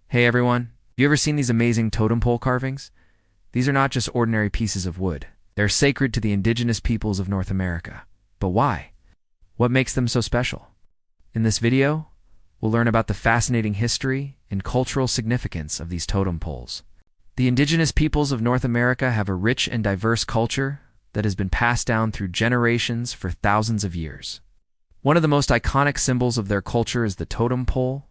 Hey everyone, you ever seen these amazing totem pole carvings? These are not just ordinary pieces of wood. They're sacred to the indigenous peoples of North America. But why? What makes them so special? In this video, we'll learn about the fascinating history and cultural significance of these totem poles. The indigenous peoples of North America have a rich and diverse culture that has been passed down through generations for thousands of years. One of the most iconic symbols of their culture is the totem pole.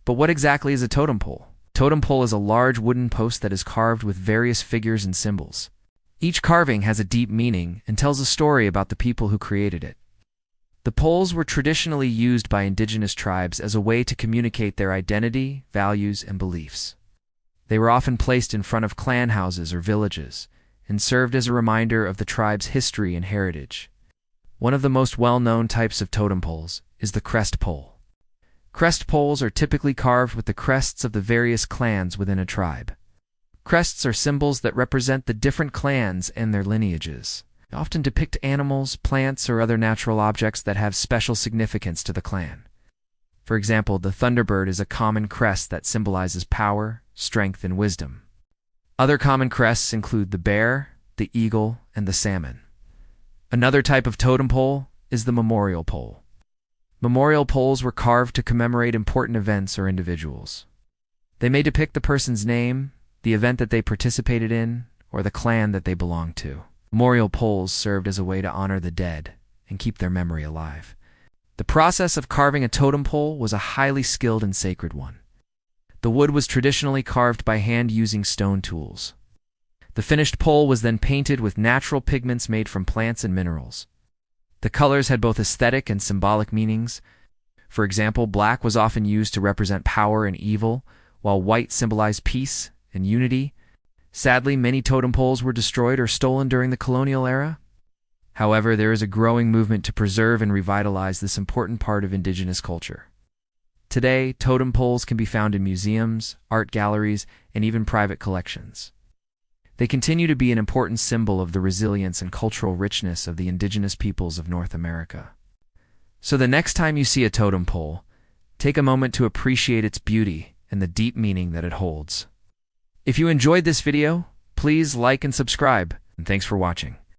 But what exactly is a totem pole? Totem pole is a large wooden post that is carved with various figures and symbols. Each carving has a deep meaning and tells a story about the people who created it. The poles were traditionally used by indigenous tribes as a way to communicate their identity, values, and beliefs. They were often placed in front of clan houses or villages and served as a reminder of the tribe's history and heritage. One of the most well-known types of totem poles is the crest pole. Crest poles are typically carved with the crests of the various clans within a tribe. Crests are symbols that represent the different clans and their lineages. They often depict animals, plants, or other natural objects that have special significance to the clan. For example, the thunderbird is a common crest that symbolizes power, strength, and wisdom. Other common crests include the bear, the eagle, and the salmon. Another type of totem pole is the memorial pole. Memorial poles were carved to commemorate important events or individuals. They may depict the person's name, the event that they participated in, or the clan that they belonged to. Memorial poles served as a way to honor the dead and keep their memory alive. The process of carving a totem pole was a highly skilled and sacred one. The wood was traditionally carved by hand using stone tools. The finished pole was then painted with natural pigments made from plants and minerals. The colors had both aesthetic and symbolic meanings. For example, black was often used to represent power and evil, while white symbolized peace and unity. Sadly, many totem poles were destroyed or stolen during the colonial era. However, there is a growing movement to preserve and revitalize this important part of indigenous culture. Today, totem poles can be found in museums, art galleries, and even private collections. They continue to be an important symbol of the resilience and cultural richness of the indigenous peoples of North America. So the next time you see a totem pole, take a moment to appreciate its beauty and the deep meaning that it holds. If you enjoyed this video, please like and subscribe, and thanks for watching.